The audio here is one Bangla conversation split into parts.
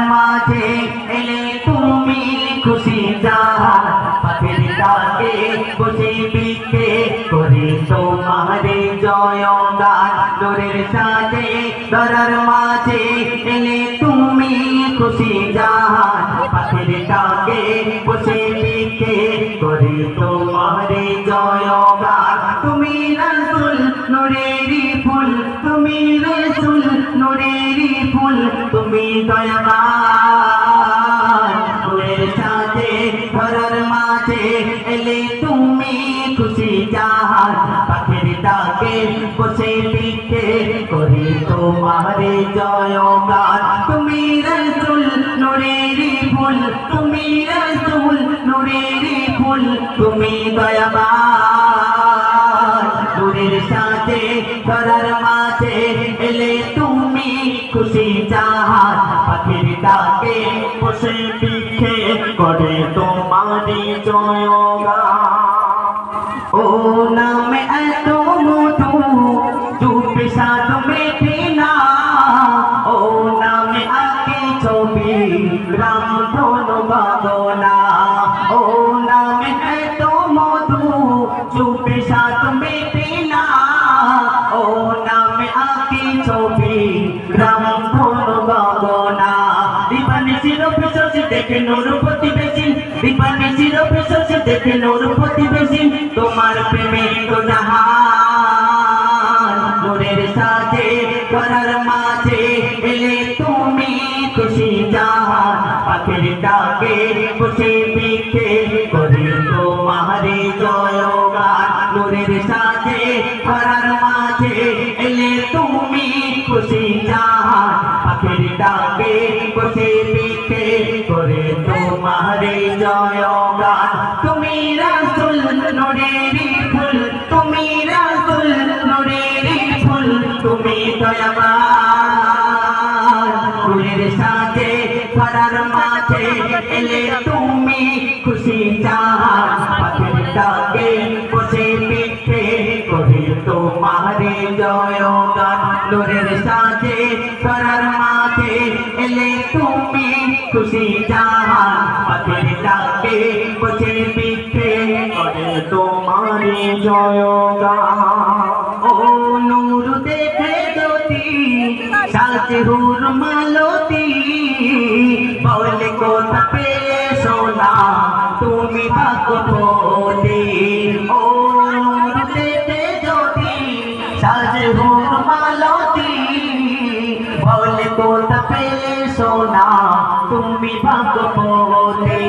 মাঝে এলে তুমি খুশি জাহান পাখির ডাকে বসে পিঠে করে তোমারে জয়গান নূরের সাজে ধরার মাঝে এলে তুমি খুশি জাহান পাখির ডাকে বসে পিঠে করে তোমারে জয়গান তুমি রাসূল নূরেরি ফুল তুমি রাসূল নূরেরি ফুল তুমি দয়াবান নূরের সাজে ধরার মাঝে এলে তুমি খুশি জাহান পাখির ডাকে বসে পিঠে করে তোমারে জয়গান তুমি রাসূল নূরেরি ফুল তুমি রাসূল নূরেরি ফুল তুমি দয়াবান নূরের সাজে ধরার মাঝে এলে তুমি খুশি জাহান পাখির ডাকে বসে পিঠে করে তোমারি জয়গান ও নামে এত মধু চুপে সাদ মেটে না ও নামে আঁকে ছবি রামধনু ভাবনা ও নামে এত মধু চুপে সাদ মেটে না ও নামে আঁকে ছবি রামধনু ভাবনা দীপানি চির পিছসি দেখে নূর প্রতিবেশী দীপানি চির পিছসি দেখে নূর প্রতিবেশী তোমার প্রেমে তো জাহান নূরের সাজে ধরার মাঝে এলে তুমি খুশি জাহান পাখির ডাকে বসে পিঠে করে তোমারে জয়গান নূরের সাজে ধরার মাঝে এলে তুমি খুশি জাহান পাখির ডাকে বসে পিঠে করে তোমারে জয়গান তুমি রাসূল নূরেরি ফুল তুমি রাসূল নূরেরি ফুল তুমি দয়াবান নূরের সাজে ধরার মাঝে এলে তুমি খুশি জাহান পাখির ডাকে বসে পিঠে করে তোমারে জয়গান নূরের সাজে ধরার মাঝে এলে তুমি খুশি জাহান পাখির ডাকে বসে পিঠে করে তোমারে জয়গান ও নূর দেখে জ্যোতি সাজে হুর মালতী বলে কোথা পেলে সোনা তুমি ভাগ্যবতী ও নূর দেখে জ্যোতি সাজে হুর মালতী বলে কোথা পেলে সোনা তুমি ভাগ্যবতী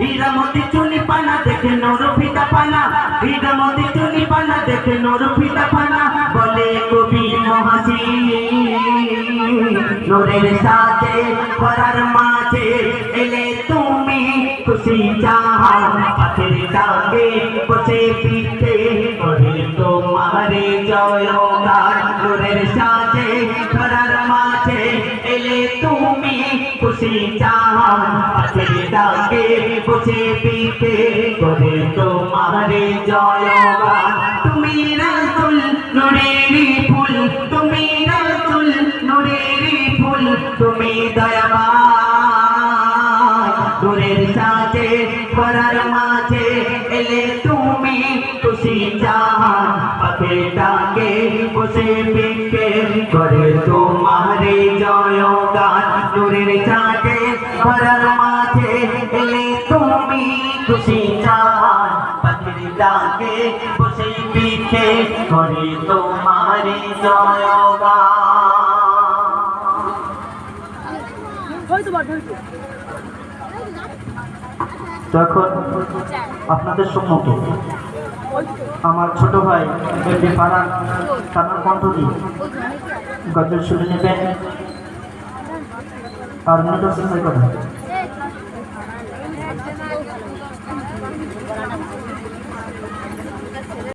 হীরামতি চুনি পানা দেখে নূর ফিতা পানা হীরামতি চুনি পানা দেখে নূর ফিতা পানা বলে কবি মহাসিন নূরের সাজে ধরার মাঝে এলে তুমি খুশি জাহান পাখির ডাকে বসে পিঠে করে তোমারে জয়গান নূরের সাজে ধরার মাঝে এলে তুমি খুশি জাহান পাখির ডাকে বসে পিঠে করে তোমারে জয়গান তুমি রাসূল নূরেরি ফুল তুমি রাসূল নূরেরি ফুল তুমি দয়াবান নূরের সাজে ধরার মাঝে এলে তুমি খুশি জাহান পাখির ডাকে বসে পিঠে করে তোমারে জয়গান নূরের সাজে ধরার মাঝে এলে তুমি খুশি জাহান পাখির ডাকে বসে পিঠে করে তোমারে জয়গান এখন আপনাদের সম্মুখে আমার ছোট ভাই এমডি ফারহান তার কণ্ঠ দিয়ে গজল শুনে নেবেন আর মিনিট কথা